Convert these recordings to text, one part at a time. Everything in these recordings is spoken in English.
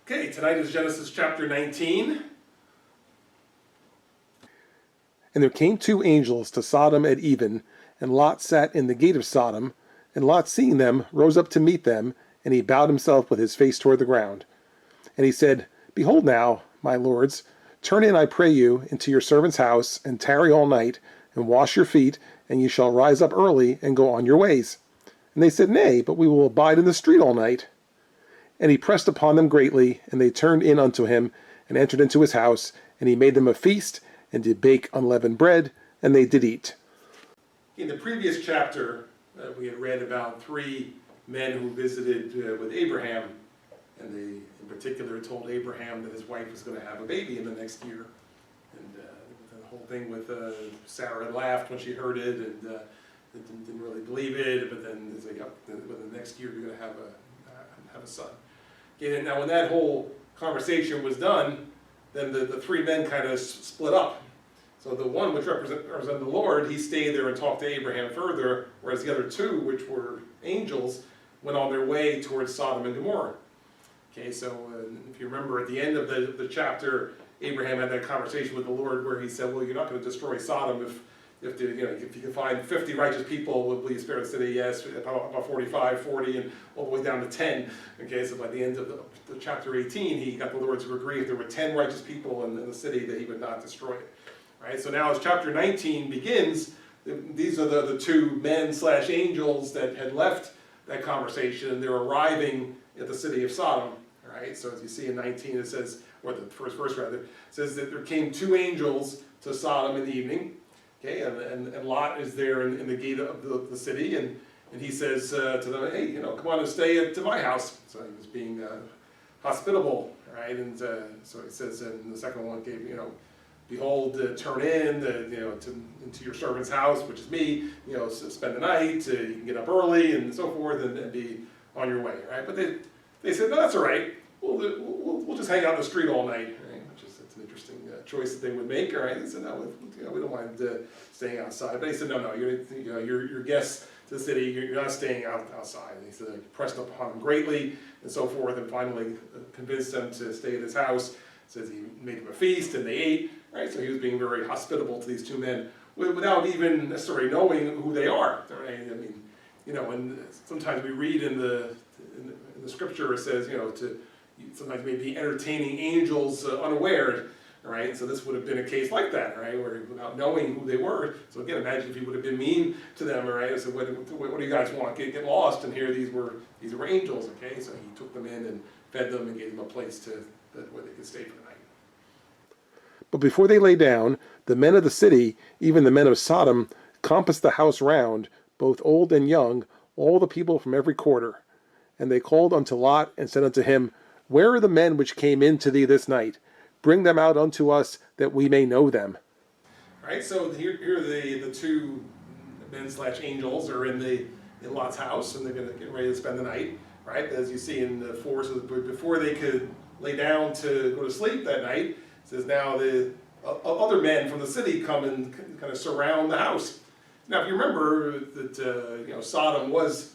Okay, tonight is Genesis chapter 19. And there came two angels to Sodom at even, and Lot sat in the gate of Sodom. And Lot, seeing them, rose up to meet them, and he bowed himself with his face toward the ground. And he said, Behold now, my lords, turn in, I pray you, into your servant's house, and tarry all night, and wash your feet, and ye shall rise up early, and go on your ways. And they said, Nay, but we will abide in the street all night. And he pressed upon them greatly, and they turned in unto him, and entered into his house, and he made them a feast, and did bake unleavened bread, and they did eat. In the previous chapter, we had read about three men who visited with Abraham, and they in particular told Abraham that his wife was going to have a baby in the next year. And the whole thing with Sarah had laughed when she heard it, and didn't really believe it, but then it's like, within the next year you're going to have a son. Okay, now when that whole conversation was done, then the three men kind of split up. So the one which represented the Lord, he stayed there and talked to Abraham further, whereas the other two, which were angels, went on their way towards Sodom and Gomorrah. Okay, so if you remember at the end of the chapter, Abraham had that conversation with the Lord where he said, well, you're not going to destroy Sodom if you can find 50 righteous people, will you spare the city? Yes, about 45, 40, and all the way down to 10. Okay, so by the end of the chapter 18, he got the Lord to agree if there were 10 righteous people in the city that he would not destroy it. Right, so now as chapter 19 begins, these are the two men/angels that had left that conversation, and they're arriving at the city of Sodom. Right, so as you see in 19, it says, or the first verse rather, it says that there came two angels to Sodom in the evening. Okay, and Lot is there in the gate of the city, and he says to them, hey, come on and stay at my house. So he was being hospitable, right? And so he says in the second one, behold, turn in, into your servant's house, which is me. Spend the night. You can get up early and so forth, and be on your way, right? But they said, no, that's all right. We'll just hang out in the street all night, right? It's an interesting choice that they would make, all right? They said, no, we don't mind staying outside. But he said, no, you're guests to the city. You're not staying outside. And he said, he pressed upon them greatly and so forth, and finally convinced them to stay at his house. Says he made them a feast, and they ate. Right, so he was being very hospitable to these two men without even necessarily knowing who they are. Right? I mean, and sometimes we read in the scripture it says, sometimes maybe entertaining angels unaware. Right, so this would have been a case like that, right, where without knowing who they were. So again, imagine if he would have been mean to them, right? So what do you guys want? Get lost? And here these were angels. Okay, so he took them in and fed them and gave them a place where they could stay for the night. But before they lay down, the men of the city, even the men of Sodom, compassed the house round, both old and young, all the people from every quarter. And they called unto Lot, and said unto him, Where are the men which came in to thee this night? Bring them out unto us, that we may know them. All right, so here the two men/angels are in Lot's house, and they're going to get ready to spend the night. Right, as you see in the 4, so before they could lay down to go to sleep that night, it says now the other men from the city come and kind of surround the house. Now, if you remember that Sodom was,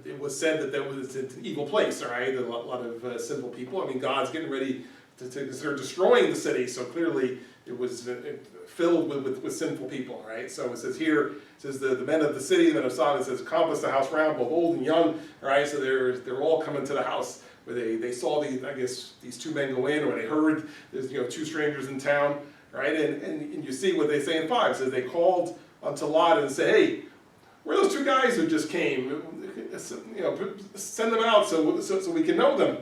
it was said that was an evil place. All right, a lot of sinful people. I mean, God's getting ready to consider destroying the city, so clearly it was filled with sinful people. Right, so it says here, it says the men of the city, the men of Sodom, it says compass the house round, both old and young. All right, so they're all coming to the house. Where they saw these two men go in, or they heard there's two strangers in town, right? And you see what they say in 5. It says they called unto Lot and said, hey, where are those two guys who just came? Send them out so we can know them.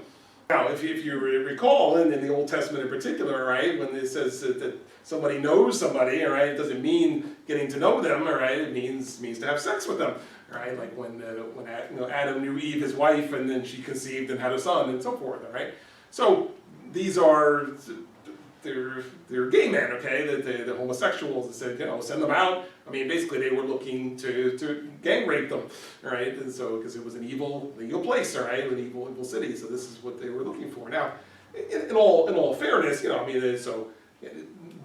Now, if you recall, in the Old Testament in particular, right, when it says that somebody knows somebody, all right, it doesn't mean getting to know them, all right, it means to have sex with them. Right, like when Adam knew Eve, his wife, and then she conceived and had a son, and so forth. All right, so these are they're gay men, okay? The homosexuals that said, send them out. I mean, basically they were looking to gang rape them, all right? And so because it was an evil place, all right, an evil city. So this is what they were looking for. Now, in all fairness,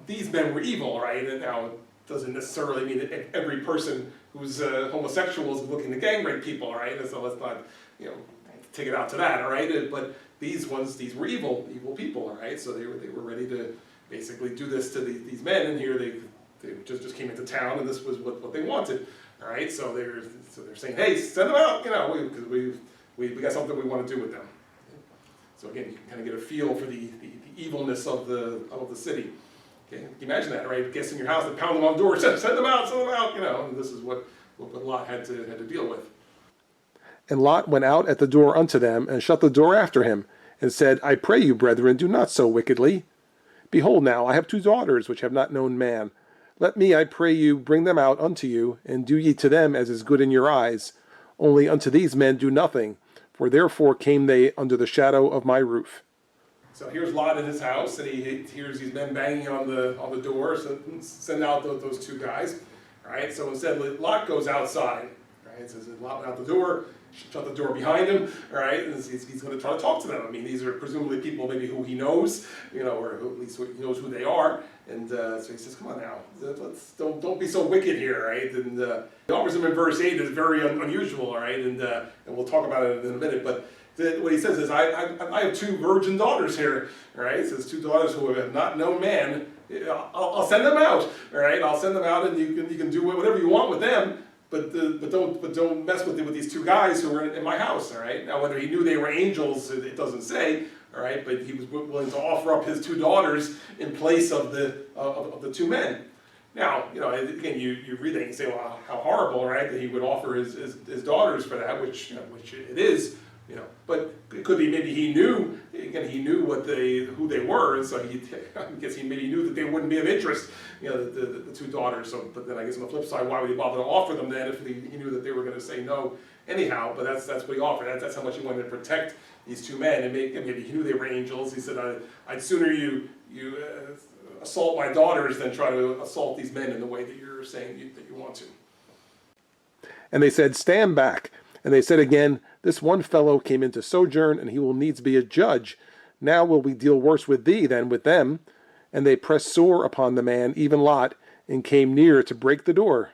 these men were evil, right? And now it doesn't necessarily mean that every person who's homosexual is looking to gang rape people, all right? And so let's not take it out to that, all right? But these were evil people, all right? So they were ready to basically do this to these men, and here they just came into town, and this was what they wanted, all right? So they're saying, hey, send them out, because we got something we want to do with them. So again, you can kind of get a feel for the evilness of the city. Okay, you can imagine that, right? Guests in your house that pound them on the door, send them out, and this is what Lot had to deal with. And Lot went out at the door unto them, and shut the door after him, and said, I pray you, brethren, do not so wickedly. Behold now, I have 2 daughters, which have not known man. Let me, I pray you, bring them out unto you, and do ye to them as is good in your eyes. Only unto these men do nothing, for therefore came they under the shadow of my roof. So here's Lot in his house, and he hears these men banging on the door, so send out those 2 guys. All right, so instead Lot goes outside. Right, it says Lot went out the door, shut the door behind him. All right, and he's going to try to talk to them. I mean, these are presumably people maybe who he knows, or at least he knows who they are. And so he says, "Come on now, don't be so wicked here, right?" And the offers him in verse 8 is very unusual, all right, and we'll talk about it in a minute, but. What he says is, I have 2 virgin daughters here, all right? It says 2 daughters who have not known man. I'll send them out, all right? I'll send them out, and you can do whatever you want with them, but don't mess with these 2 guys who are in my house, all right? Now, whether he knew they were angels, it doesn't say, all right? But he was willing to offer up his 2 daughters in place of the 2 men. Now, again, you read that and you say, well, how horrible, right? That he would offer his daughters for that, which it is. But it could be maybe he knew who they were, and so I guess he maybe knew that they wouldn't be of interest, the 2 daughters. So, but then I guess on the flip side, why would he bother to offer them then if he knew that they were going to say no anyhow? But that's what he offered. That's how much he wanted to protect these 2 men, and maybe he knew they were angels. He said, I'd sooner you assault my daughters than try to assault these men in the way that you're saying that you want to. And they said, Stand back. And they said again, This one fellow came in to sojourn, and he will needs be a judge. Now will we deal worse with thee than with them. And they pressed sore upon the man, even Lot, and came near to break the door.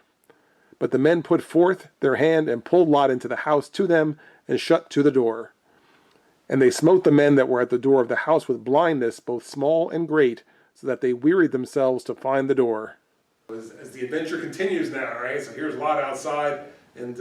But the men put forth their hand, and pulled Lot into the house to them, and shut to the door. And they smote the men that were at the door of the house with blindness, both small and great, so that they wearied themselves to find the door. As the adventure continues now, right? So here's Lot outside, and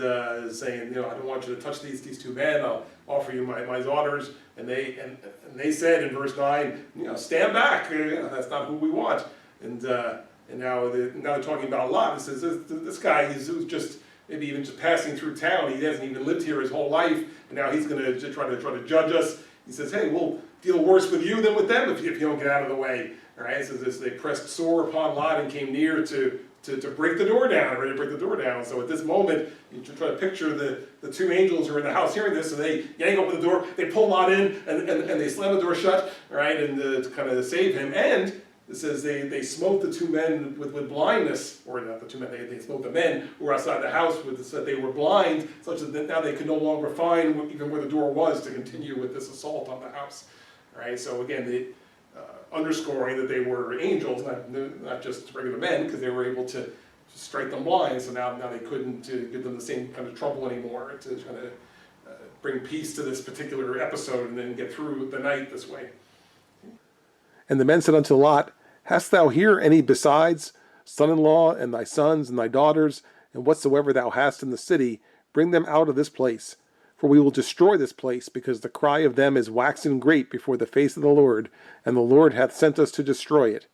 saying, I don't want you to touch these 2 men. I'll offer you my daughters. And they said in verse 9, stand back. That's not who we want. And now they're talking about Lot. It says this guy who's just maybe even just passing through town. He hasn't even lived here his whole life, and now he's going to try to judge us. He says, hey, we'll deal worse with you than with them if you don't get out of the way. All right. So they pressed sore upon Lot and came near to break the door down, ready to break the door down. So at this moment, you try to picture the 2 angels who are in the house hearing this, so they yank open the door, they pull Lot in, and they slam the door shut, right, and to kind of save him. And it says they smote the 2 men with blindness, or not the 2 men, they smote the men who were outside the house so that they were blind, such that now they could no longer find even where the door was to continue with this assault on the house. All right, so again, underscoring that they were angels, not just regular men, because they were able to strike them blind. So now they couldn't give them the same kind of trouble anymore to try to bring peace to this particular episode and then get through the night this way. And the men said unto Lot, Hast thou here any besides son-in-law, and thy sons, and thy daughters, and whatsoever thou hast in the city? Bring them out of this place. For we will destroy this place, because the cry of them is waxen great before the face of the Lord, and the Lord hath sent us to destroy it.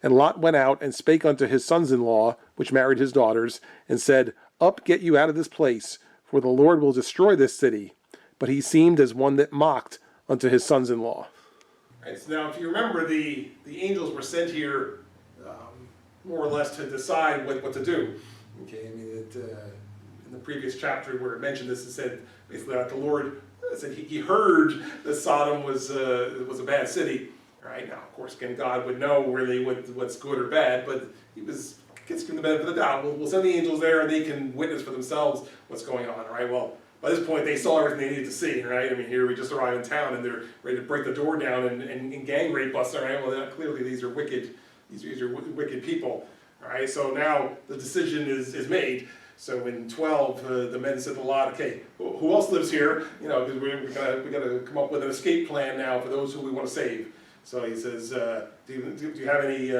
And Lot went out, and spake unto his sons-in-law, which married his daughters, and said, Up, get you out of this place, for the Lord will destroy this city. But he seemed as one that mocked unto his sons-in-law. Right, so now if you remember, the angels were sent here more or less to decide what to do. Okay, I mean, in the previous chapter where it mentioned this, it said basically that the Lord said he heard that Sodom was a bad city. Right, now, of course, again, God would know really what's good or bad, but he was gets the benefit of the doubt. We'll send the angels there, and they can witness for themselves what's going on. Right, well. By this point, they saw everything they needed to see, right? I mean, here we just arrived in town, and they're ready to break the door down and gang rape us, all right? Well, clearly these are wicked. These are wicked people, all right? So now the decision is made. So in 12, the men said to Lot, okay, who else lives here? You know, because we got to come up with an escape plan now for those who we want to save. So he says, do you have any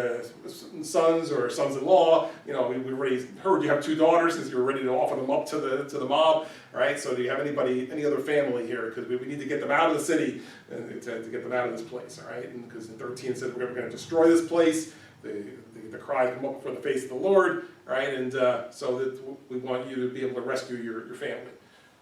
sons or sons-in-law? You know, we already heard you have 2 daughters, because you were ready to offer them up to the mob, right? So do you have any other family here? Because we need to get them out of the city and to get them out of this place, all right? And because in 13 it says we're going to destroy this place. The cry come up before the face of the Lord, right? And so that we want you to be able to rescue your family.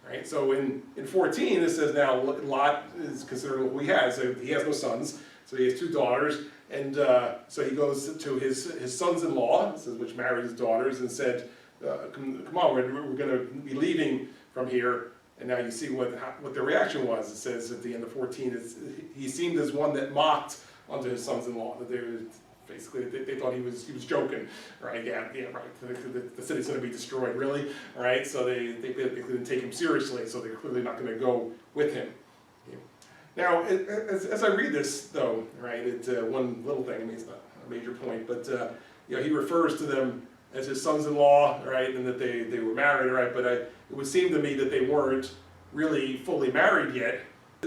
Right? So in 14 it says now Lot is considered what he has. So he has no sons. So he has 2 daughters, and so he goes to his sons-in-law, which married his daughters, and said, come on, we're going to be leaving from here. And now you see what their reaction was. It says at the end of 14, he seemed as one that mocked unto his sons-in-law. That they thought he was joking, right? Yeah, right. The city's going to be destroyed, really, right? So they didn't take him seriously. So they're clearly not going to go with him. Now, as I read this, though, right, it's one little thing. I mean, it's not a major point, but you know, he refers to them as his sons-in-law, right, and that they were married, right. But it would seem to me that they weren't really fully married yet,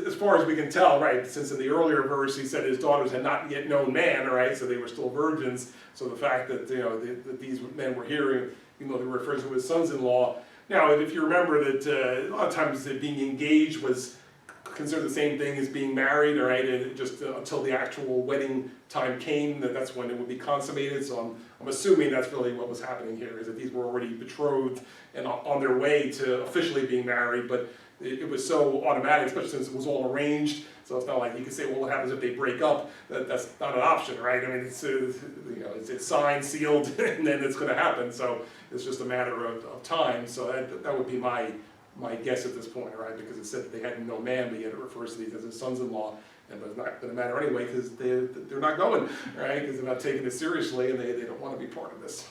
as far as we can tell, right. Since in the earlier verse he said his daughters had not yet known man, right, so they were still virgins. So the fact that that these men were hearing, even though they refer to his sons-in-law. Now, if you remember that a lot of times that being engaged was considered the same thing as being married, all right, and just until the actual wedding time came, that's when it would be consummated. So I'm assuming that's really what was happening here, is that these were already betrothed and on their way to officially being married, but it was so automatic, especially since it was all arranged. So it's not like you could say, well, what happens if they break up? That's not an option, right? I mean, it's signed, sealed, and then it's going to happen. So it's just a matter of time. So that would be my guess at this point, right? Because it said that they had no man, but yet it refers to these as his sons-in-law, but it's not going to matter anyway, because they're not going, right? Because they're not taking it seriously, and they don't want to be part of this.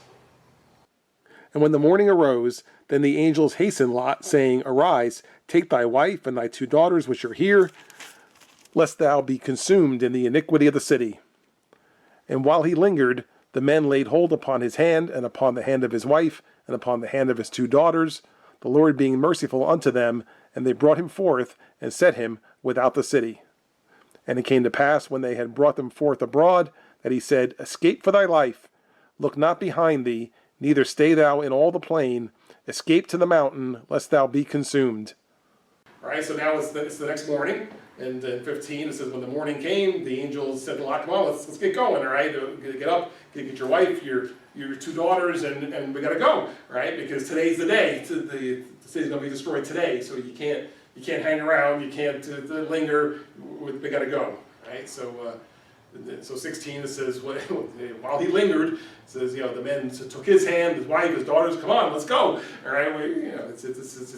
And when the morning arose, then the angels hastened Lot, saying, Arise, take thy wife and thy 2 daughters which are here, lest thou be consumed in the iniquity of the city. And while he lingered, the men laid hold upon his hand, and upon the hand of his wife, and upon the hand of his 2 daughters, the Lord being merciful unto them, and they brought him forth, and set him without the city. And it came to pass, when they had brought them forth abroad, that he said, Escape for thy life, look not behind thee, neither stay thou in all the plain, escape to the mountain, lest thou be consumed. All right, so now it's the next morning, and in 15 it says, when the morning came, the angels said to Lot, come on, let's get going, all right? Get up, get your wife, your 2 daughters, and we got to go, right? Because today's the day. The city's going to be destroyed today, so you can't hang around, you can't linger. We got to go, right? So 16 it says, while he lingered, it says, the men took his hand, his wife, his daughters. Come on, let's go. All right, it's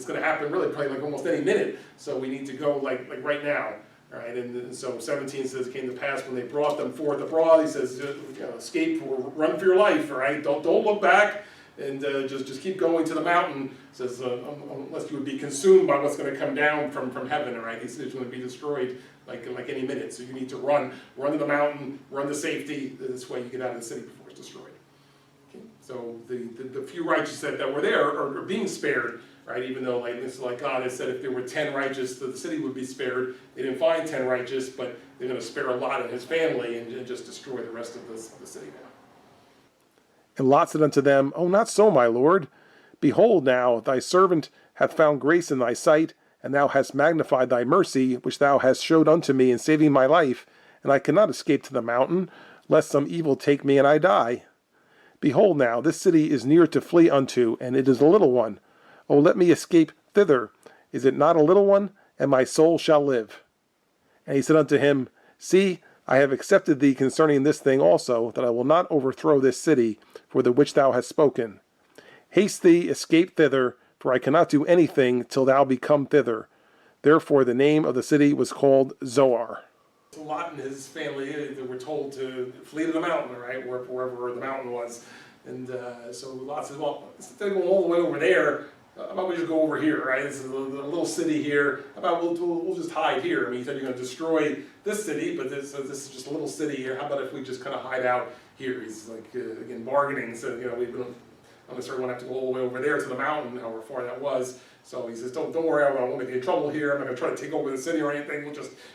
going to happen really probably like almost any minute. So we need to go like right now. All right, and so 17 says, it came to pass when they brought them forth abroad. He says, escape or run for your life. All right, don't look back, and just keep going to the mountain. It says, unless you would be consumed by what's going to come down from heaven. All right, he says it's going to be destroyed like any minute. So you need to run to the mountain, run to safety. This way you get out of the city before it's destroyed. Okay? So the few righteous that were there are being spared. Right, even though like God has said, if there were 10 righteous, the city would be spared. They didn't find 10 righteous, but they're going to spare a Lot and his family and just destroy the rest of the city now. And Lot said unto them, O not so, my lord. Behold now, thy servant hath found grace in thy sight, and thou hast magnified thy mercy, which thou hast showed unto me in saving my life, and I cannot escape to the mountain, lest some evil take me and I die. Behold now, this city is near to flee unto, and it is a little one. O let me escape thither. Is it not a little one? And my soul shall live. And he said unto him, See, I have accepted thee concerning this thing also, that I will not overthrow this city, for the which thou hast spoken. Haste thee, escape thither, for I cannot do anything till thou be come thither. Therefore the name of the city was called Zoar. Lot and his family, they were told to flee to the mountain, right, wherever the mountain was. And so Lot says, well, instead of going all the way over there, how about we just go over here, right? This is a little city here. How about we'll just hide here? I mean, you said you're going to destroy this city, but this is just a little city here. How about if we just kind of hide out here? He's like, again, bargaining. So, I'm necessarily going to have to go all the way over there to the mountain, however far that was. So he says, don't worry, I won't make any trouble here. I'm not going to try to take over the city or anything.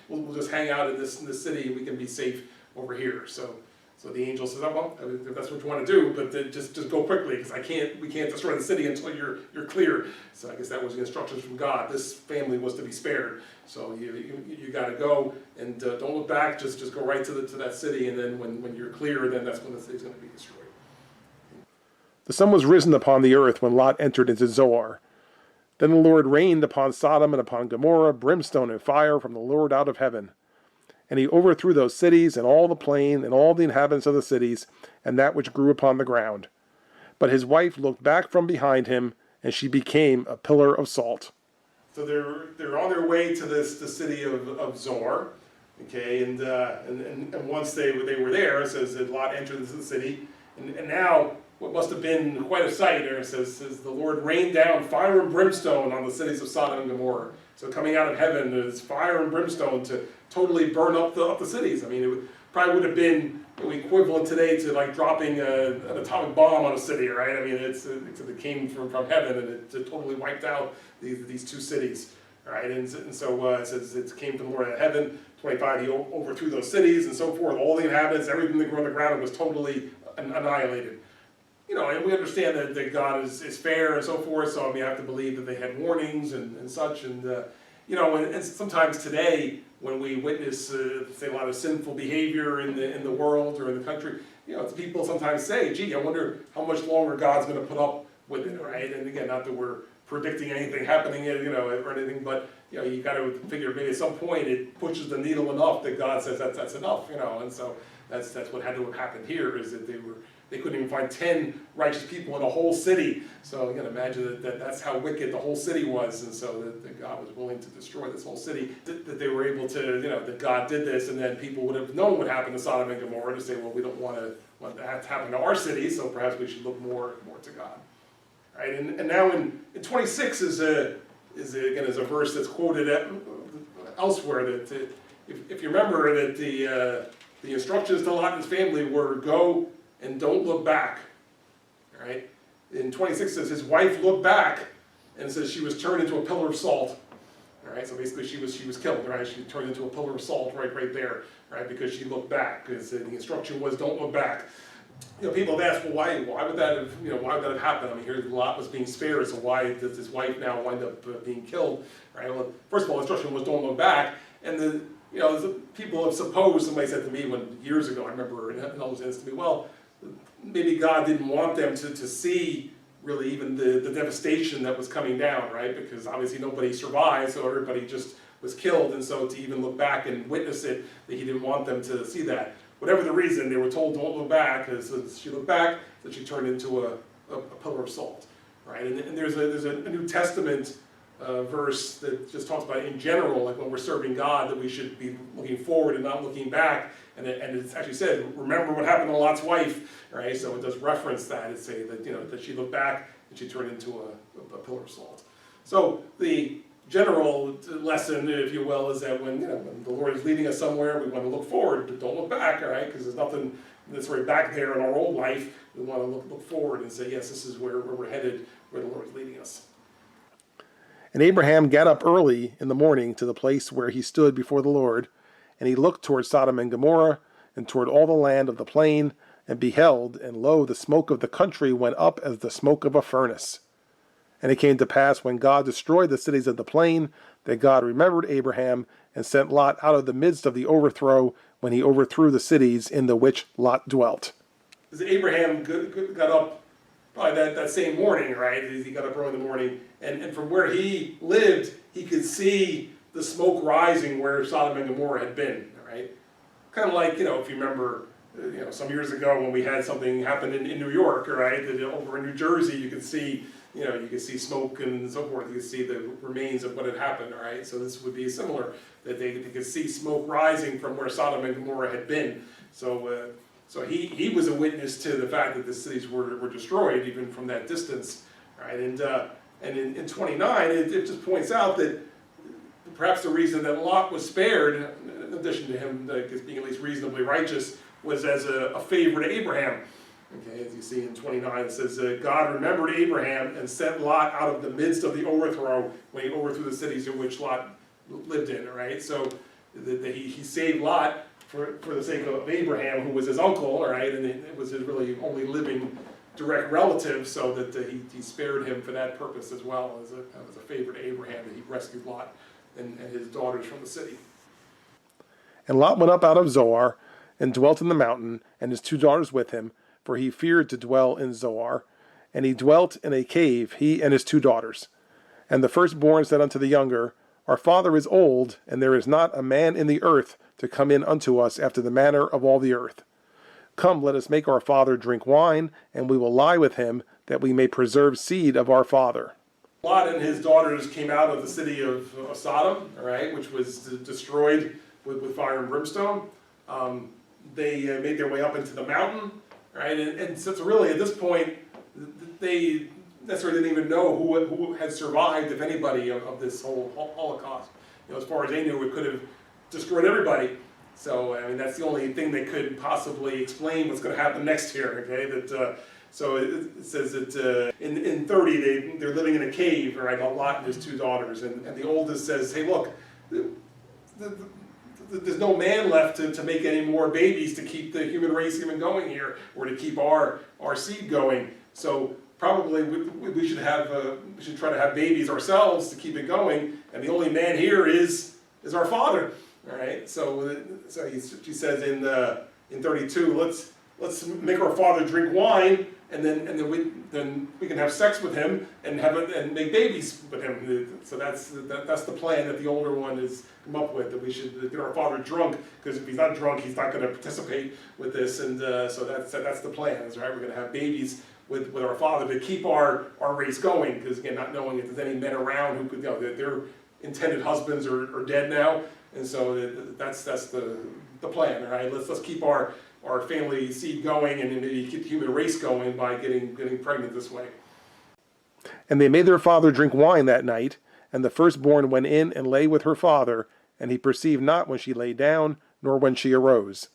We'll just hang out in this city. We can be safe over here. So the angel says, oh, well, if that's what you want to do, but then just go quickly, because we can't destroy the city until you're clear. So I guess that was the instructions from God. This family was to be spared. So you got to go, and don't look back. Just go right to that city, and then when you're clear, then that's when the city's going to be destroyed. The sun was risen upon the earth when Lot entered into Zoar. Then the Lord rained upon Sodom and upon Gomorrah brimstone and fire from the Lord out of heaven. And he overthrew those cities and all the plain and all the inhabitants of the cities and that which grew upon the ground. But his wife looked back from behind him, and she became a pillar of salt. So they're on their way to the city of Zoar, okay, and once they were there, it says that Lot entered into the city, and now what must have been quite a sight there, it says the Lord rained down fire and brimstone on the cities of Sodom and Gomorrah. So coming out of heaven is fire and brimstone to totally burn up the cities. I mean, it probably would have been equivalent today to like dropping an atomic bomb on a city, right? I mean, it came from heaven, and it totally wiped out these two cities, right? And so it says it came from the Lord out of heaven. 25, he overthrew those cities and so forth. All the inhabitants, everything that grew on the ground was totally annihilated. And we understand that God is fair and so forth, so we have to believe that they had warnings and such, and sometimes today when we witness, say, a lot of sinful behavior in the world or in the country, people sometimes say, gee, I wonder how much longer God's going to put up with it, right? And again, not that we're predicting anything happening, or anything, but you got to figure maybe at some point it pushes the needle enough that God says that's enough, and so that's what had to have happened here, is that they couldn't even find 10 righteous people in a whole city. So you can imagine that's how wicked the whole city was, and so that God was willing to destroy this whole city. That they were able to, that God did this, and then people would have known what happened to Sodom and Gomorrah to say, well, we don't want that to happen to our city, so perhaps we should look more to God. Right? And now in 26 is a verse that's quoted elsewhere, that if you remember that the instructions to Lot and his family were go and don't look back. All right? In 26 it says his wife looked back, and it says she was turned into a pillar of salt. All right, so basically she was killed, right? She turned into a pillar of salt right there, right? Because she looked back, because the instruction was don't look back. People have asked, well, why would that have happened? I mean, here Lot was being spared, so why does his wife now wind up being killed? Right? Well, first of all, the instruction was don't look back, and people have supposed. Somebody said to me years ago, I remember, and all this to me, well, maybe God didn't want them to see really even the devastation that was coming down, right? Because obviously nobody survived, so everybody just was killed, and so to even look back and witness it, that he didn't want them to see that. Whatever the reason, they were told don't look back, as she looked back, that she turned into a pillar of salt, right? And there's a New Testament verse that just talks about in general, like when we're serving God, that we should be looking forward and not looking back. And it actually says, remember what happened to Lot's wife, right? So it does reference that. It say that that she looked back and she turned into a pillar of salt. So the general lesson, if you will, is that when the Lord is leading us somewhere, we want to look forward, but don't look back, all right? Because there's nothing that's right back there in our old life. We want to look forward and say, yes, this is where we're headed, where the Lord is leading us. And Abraham got up early in the morning to the place where he stood before the Lord, and he looked toward Sodom and Gomorrah, and toward all the land of the plain, and beheld, and lo, the smoke of the country went up as the smoke of a furnace. And it came to pass, when God destroyed the cities of the plain, that God remembered Abraham, and sent Lot out of the midst of the overthrow, when he overthrew the cities in the which Lot dwelt. Abraham got up probably that same morning, right? He got up early in the morning, and from where he lived, he could see the smoke rising where Sodom and Gomorrah had been, right? Kind of like, if you remember, some years ago when we had something happen in New York, right? Over in New Jersey, you could see, you could see smoke and so forth. You could see the remains of what had happened, all right? So this would be similar, that they could see smoke rising from where Sodom and Gomorrah had been. So he was a witness to the fact that the cities were destroyed, even from that distance, right? And in 29, it just points out that perhaps the reason that Lot was spared, in addition to him being at least reasonably righteous, was as a favor to Abraham. Okay, as you see in 29, it says, God remembered Abraham and sent Lot out of the midst of the overthrow when he overthrew the cities in which Lot lived in, right? So he saved Lot for the sake of Abraham, who was his uncle, all right, and it was his really only living direct relative, so that he spared him for that purpose as well, as a favor to Abraham, that he rescued Lot and his daughters from the city. And Lot went up out of Zoar, and dwelt in the mountain, and his 2 daughters with him, for he feared to dwell in Zoar. And he dwelt in a cave, he and his 2 daughters. And the firstborn said unto the younger, Our father is old, and there is not a man in the earth to come in unto us after the manner of all the earth. Come, let us make our father drink wine, and we will lie with him, that we may preserve seed of our father. Lot and his daughters came out of the city of Sodom, all right, which was destroyed with fire and brimstone. They made their way up into the mountain, right? And so really, at this point, they necessarily didn't even know who had survived, if anybody, of this whole Holocaust. You know, as far as they knew, it could have destroyed everybody. So, I mean, that's the only thing that could possibly explain what's going to happen next here, okay? So it says that in 30, they're living in a cave, right? Lot and his 2 daughters. And the oldest says, hey, look, there's no man left to make any more babies to keep the human race even going here, or to keep our seed going. So probably we should try to have babies ourselves to keep it going. And the only man here is our father. All right. So she says in 32, let's make our father drink wine, and then we can have sex with him and and make babies with him. So that's the plan that the older one has come up with, that we should get our father drunk, because if he's not drunk, he's not going to participate with this. And so that's the plan. Is right. We're going to have babies with our father to keep our race going, because again, not knowing if there's any men around who could, their intended husbands are dead now, and so that's the plan. Right. Let's keep our family seed going, and maybe keep the human race going by getting pregnant this way. And they made their father drink wine that night, and the firstborn went in and lay with her father, and he perceived not when she lay down, nor when she arose.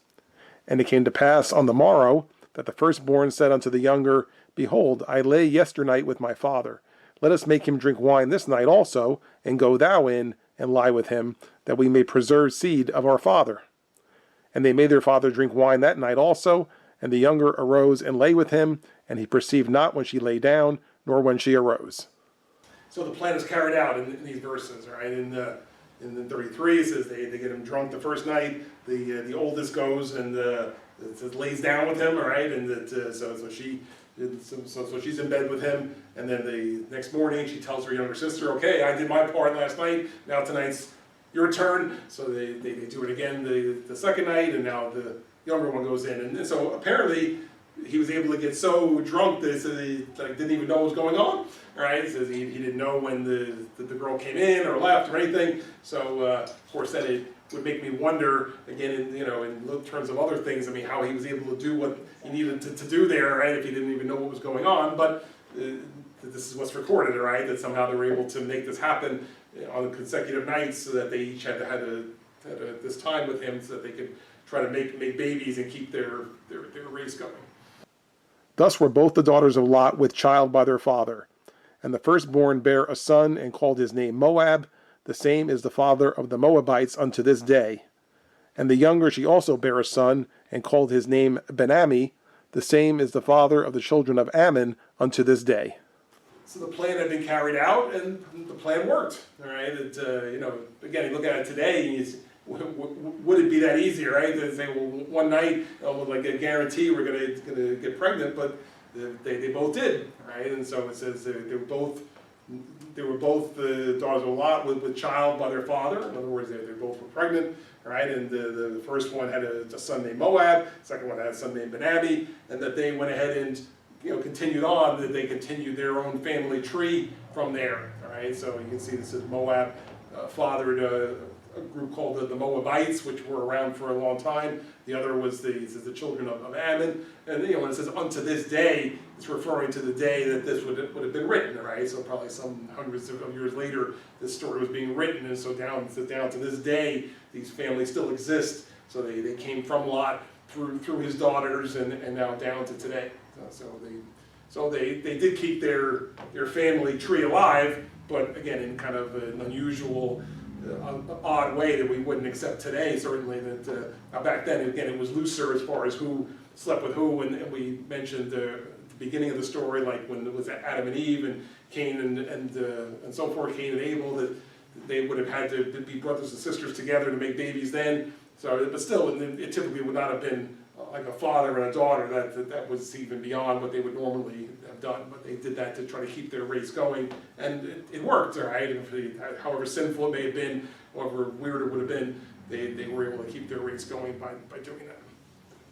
And it came to pass on the morrow, that the firstborn said unto the younger, Behold, I lay yesternight with my father. Let us make him drink wine this night also, and go thou in, and lie with him, that we may preserve seed of our father. And they made their father drink wine that night also, and the younger arose and lay with him, and he perceived not when she lay down, nor when she arose. So the plan is carried out in these verses, right? In 33, it says they get him drunk the first night. The oldest goes and lays down with him, all right? And so she's in bed with him, and then the next morning she tells her younger sister, okay, I did my part last night, now tonight's your turn. So they do it again the second night, and now the younger one goes in. And so apparently he was able to get so drunk that he didn't even know what was going on. Right? He says he didn't know when the girl came in or left or anything. So of course that it would make me wonder again, in terms of other things. I mean, how he was able to do what he needed to do there, right? If he didn't even know what was going on. But this is what's recorded, right? That somehow they were able to make this happen on consecutive nights, so that they each had this time with him, so that they could try to make babies and keep their race going. Thus were both the daughters of Lot with child by their father. And the firstborn bare a son, and called his name Moab. The same is the father of the Moabites unto this day. And the younger she also bare a son, and called his name Ben-Ammi. The same is the father of the children of Ammon unto this day. So the plan had been carried out, and the plan worked. All right. Again, you look at it today, and you say, would it be that easy, right? To say, well, one night, with like a guarantee we're gonna get pregnant, but they both did, right? And so it says they were both the daughters of Lot with child by their father. In other words, they both were pregnant, right? And the first one had a son named Moab, the second one had a son named Ben-Ammi, and that they went ahead and continued on, that they continued their own family tree from there, all right? So you can see this is Moab fathered a group called the Moabites, which were around for a long time. The other was the children of Ammon. And when it says unto this day, it's referring to the day that this would have been written, right? So probably some hundreds of years later, this story was being written. And so down to this day, these families still exist. So they came from Lot through his daughters and now down to today. So they did keep their family tree alive, but again, in kind of an unusual, odd way that we wouldn't accept today, certainly, that back then, again, it was looser as far as who slept with who, and we mentioned the beginning of the story, like when it was Adam and Eve, and Cain and so forth, Cain and Abel, that they would have had to be brothers and sisters together to make babies then. So, but still, it typically would not have been like a father and a daughter. That was even beyond what they would normally have done. But they did that to try to keep their race going, and it worked, all right. However sinful it may have been, however weird it would have been, they were able to keep their race going by doing that.